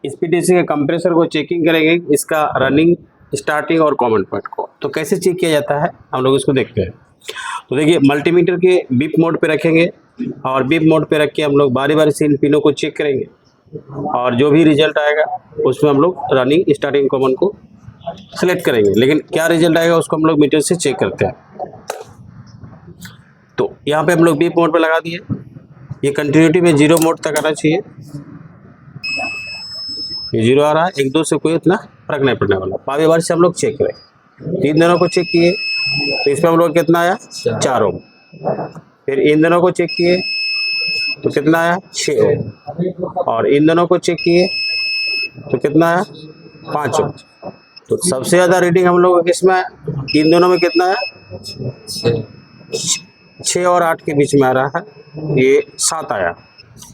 एसपीटीसी के कंप्रेसर को चेकिंग करेंगे, इसका रनिंग, स्टार्टिंग और कॉमन पॉइंट को। तो कैसे चेक किया जाता है हम लोग इसको देखते हैं। तो देखिए मल्टीमीटर के बीप मोड पे रखेंगे और बीप मोड पे रख के हम लोग बारी बारी से इन पिनों को चेक करेंगे और जो भी रिजल्ट आएगा उसमें हम लोग रनिंग, स्टार्टिंग, कॉमन को सेलेक्ट करेंगे। लेकिन क्या रिजल्ट आएगा उसको हम लोग मीटर से चेक करते हैं। तो यहाँ पे हम लोग बीप मोड पे लगा दिए, ये कंटिन्यूटी में 0 मोड तक आना चाहिए। ये 0 आ रहा है, 1-2 से कोई इतना फर्क नहीं पड़ने वाला। बारी बारी से हम लोग चेक करें। 3 दोनों को चेक किए तो इसमें हम लोग कितना आया 4 ओम। फिर इन दोनों को चेक किए तो कितना आया 6 ओम। और इन दोनों को चेक किए तो कितना आया 5 ओम। तो सबसे ज़्यादा रीडिंग हम लोग किसमें आया, इन दोनों में कितना आया 6 और 8 के बीच में आ रहा है, ये 7 आया।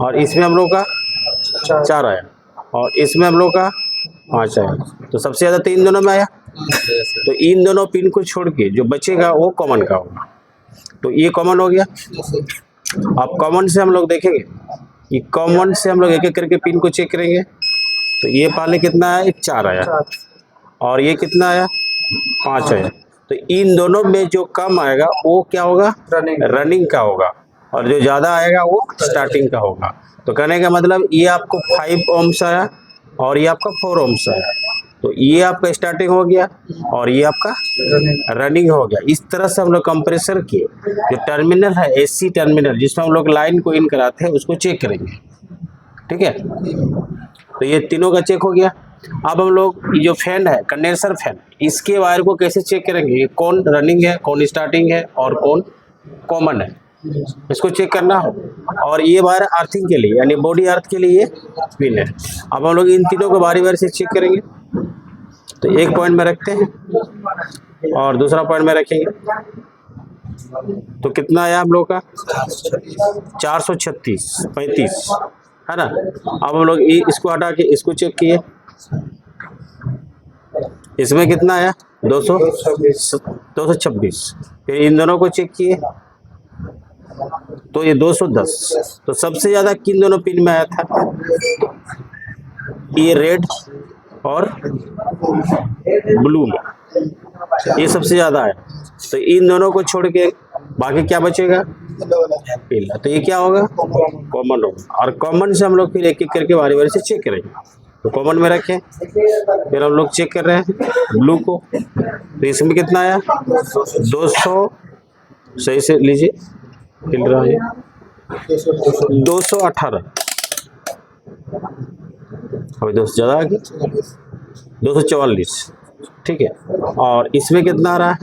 और इसमें हम लोग का 4 आया और इसमें हम लोग का 5 आया। तो सबसे ज़्यादा तो इन दोनों में आया। तो इन दोनों पिन को छोड़ के जो बचेगा वो कॉमन का होगा। तो ये कॉमन हो गया। अब कॉमन से हम लोग देखेंगे कि कॉमन से हम लोग एक एक करके पिन को चेक करेंगे। तो ये पहले कितना आया, 4 आया और ये कितना आया 5 आया। तो इन दोनों में जो कम आएगा वो क्या होगा, रनिंग का होगा, और जो ज़्यादा आएगा वो स्टार्टिंग का होगा। तो कहने का मतलब ये आपको 5 ओम्स आया और ये आपका 4 ओम्स आया। तो ये आपका स्टार्टिंग हो गया और ये आपका रनिंग हो गया। इस तरह से हम लोग कंप्रेसर के जो टर्मिनल है, एसी टर्मिनल, जिसमें हम लोग लाइन को इन कराते हैं, उसको चेक करेंगे। ठीक है, तो ये तीनों का चेक हो गया। अब हम लोग ये जो फैन है, कंडेंसर फैन, इसके वायर को कैसे चेक करेंगे, कौन रनिंग है, कौन स्टार्टिंग है और कौन कॉमन है, इसको चेक करना हो। और ये वायर अर्थिंग के लिए यानी बॉडी अर्थ के लिए पिन है। अब हम लोग इन तीनों को बारी बारी से चेक करेंगे। तो एक पॉइंट में रखते हैं और दूसरा पॉइंट में रखेंगे। तो कितना आया हम लोग का 436, 35 है ना। अब हम लोग इसको हटा के इसको चेक किए, इसमें कितना आया 226। फिर इन दोनों को चेक किए तो ये 210। तो सबसे ज़्यादा किन दोनों पिन में आया था, ये रेड और ब्लू में, ये सबसे ज़्यादा है। तो इन दोनों को छोड़ के बाकी क्या बचेगा, पीला। तो ये क्या होगा, कॉमन होगा। और कॉमन से हम लोग फिर एक एक करके बारी बारी से चेक करेंगे। तो कॉमन में रखें, फिर हम लोग चेक कर रहे हैं ब्लू को। तो इसमें कितना आया 200, सही से लीजिए, हिल रहा है 218। अभी 200 ज़्यादा आ गया, 244। ठीक है, और इसमें कितना आ रहा है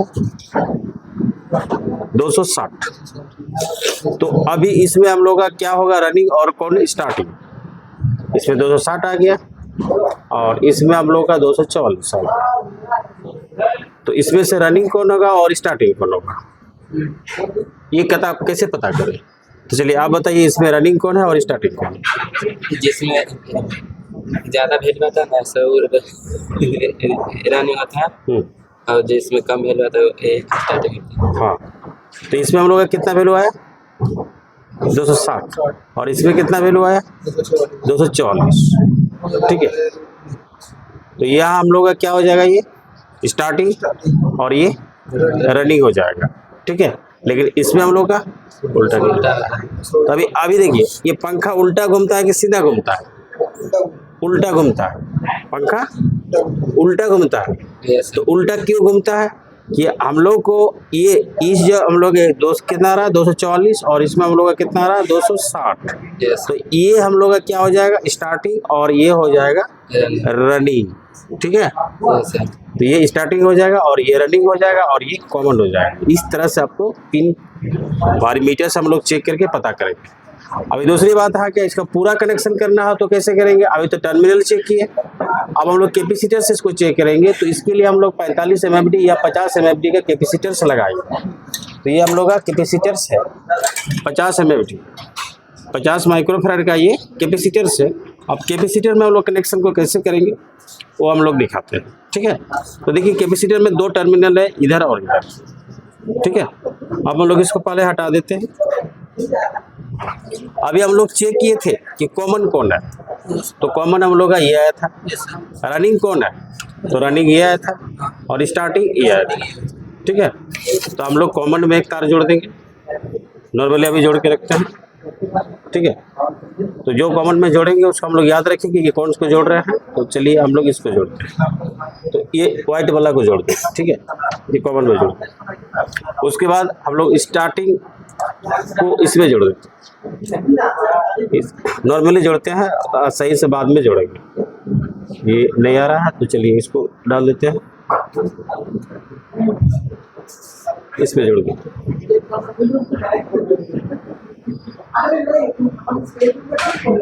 260। तो अभी इसमें हम लोग का क्या होगा, रनिंग और कौन स्टार्टिंग। इसमें 260 आ गया और इसमें हम लोग का 244 आ गया। तो इसमें से रनिंग कौन होगा और स्टार्टिंग कौन होगा, ये कथा आप कैसे पता करें। तो चलिए आप बताइए, इसमें रनिंग कौन है और स्टार्टिंग कौन है। जिसमें ज़्यादा वैल्यू आता है ना सो रनिंग होता है, और जिसमें कम वैल्यू आता है स्टार्टिंग होता है। हाँ, तो इसमें हम लोग का कितना वैल्यू आया 260 और इसमें कितना वैल्यू आया 244। ठीक है, तो यहाँ हम लोग का क्या हो जाएगा, ये स्टार्टिंग और ये रनिंग हो जाएगा। ठीक है, लेकिन इसमें हम लोग का उल्टा घूमता है। तो अभी देखिए, ये पंखा उल्टा घूमता है कि सीधा घूमता है, उल्टा घूमता है। पंखा उल्टा घूमता है। तो उल्टा क्यों घूमता है कि हम लोग को ये इस जो हम लोग कितना आ रहा है 244 और इसमें हम लोग का कितना आ रहा है 260। तो ये हम लोग का क्या हो जाएगा स्टार्टिंग और ये हो जाएगा रनिंग। ठीक है, तो ये स्टार्टिंग हो जाएगा और ये रनिंग हो जाएगा और ये कॉमन हो जाएगा। इस तरह से आपको पिन वारीमीटर से हम लोग चेक करके पता करेंगे। अभी दूसरी बात है कि इसका पूरा कनेक्शन करना है तो कैसे करेंगे। अभी तो टर्मिनल चेक किए, अब हम लोग कैपेसिटर से इसको चेक करेंगे। तो इसके लिए हम लोग 45 MFD या 50 MFD का कैपेसिटर से लगाएंगे। तो ये हम लोग का कैपेसिटर्स है 50 MFD, 50 माइक्रोफैराड का ये कैपेसिटर से। अब कैपेसिटर में हम लोग कनेक्शन को कैसे करेंगे वो हम लोग दिखाते हैं। ठीक है, तो देखिए कैपेसिटर में 2 टर्मिनल है, इधर और इधर। ठीक है, अब हम लोग इसको पहले हटा देते हैं। अभी हम लोग चेक किए थे कि कॉमन कौन है, तो कॉमन हम लोग का ये आया था। Yes sir. रनिंग कौन है, तो रनिंग ये आया था और स्टार्टिंग ये आया था। ठीक है, तो हम लोग कॉमन में एक तार जोड़ देंगे, नॉर्मली अभी जोड़ के रखते हैं। ठीक है, तो जो कॉमन में जोड़ेंगे उसको हम लोग याद रखेंगे कि कौन इसको जोड़ रहे हैं। तो चलिए हम लोग इसको जोड़ते हैं, तो ये वाइट वाला को जोड़ दें। ठीक है, ये कॉमन में जोड़ दें। उसके बाद हम लोग स्टार्टिंग को इसमें जोड़ देते हैं। नॉर्मली जोड़ते हैं, सही से बाद में जोड़ेंगे। ये नहीं आ रहा है तो चलिए इसको डाल देते हैं, इसमें जोड़ देते हैं।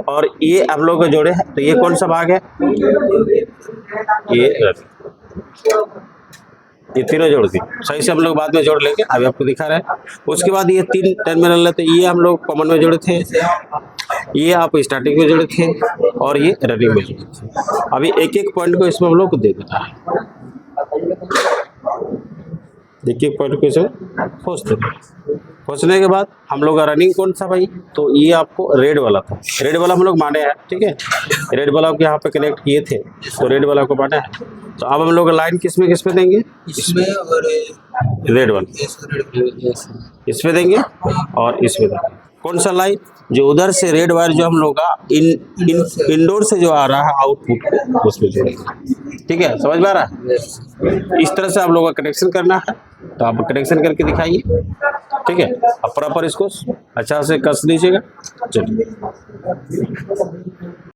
और ये हम लोग जोड़े हैं, तो ये कौन सा भाग है, ये तीनों जोड़ दी। सही से हम लोग बाद में जोड़ लेंगे, अभी आपको दिखा रहे हैं। उसके बाद ये 3 टर्मिनल है, तो ये हम लोग कॉमन में जोड़े थे, ये आप स्टार्टिंग में जोड़े थे और ये रनिंग में जोड़े थे। अभी एक एक पॉइंट को इसमें हम लोग को दे देना है। देखिए पॉइंट को इसमें खोस देना। खोसने के बाद हम लोग का रनिंग कौन सा भाई, तो ये आपको रेड वाला था, रेड वाला हम लोग माने हैं। ठीक है, रेड वाला को यहाँ पे कनेक्ट किए थे, तो रेड वाला को माना है। तो अब हम लोग लाइन किस में देंगे, इसमें और रेड वाला यस इसमें देंगे और इसमें देंगे। कौन सा लाइन, जो उधर से रेड वायर जो हम लोग का इंडोर से जो आ रहा है आउटपुट, उसमें जोड़ेंगे। ठीक है, समझ में आ रहा है। यस। इस तरह से आप लोगों का कनेक्शन करना है, तो आप कनेक्शन करके दिखाइए। ठीक है, अब प्रॉपर इसको अच्छा से कस लीजिएगा। चलिए।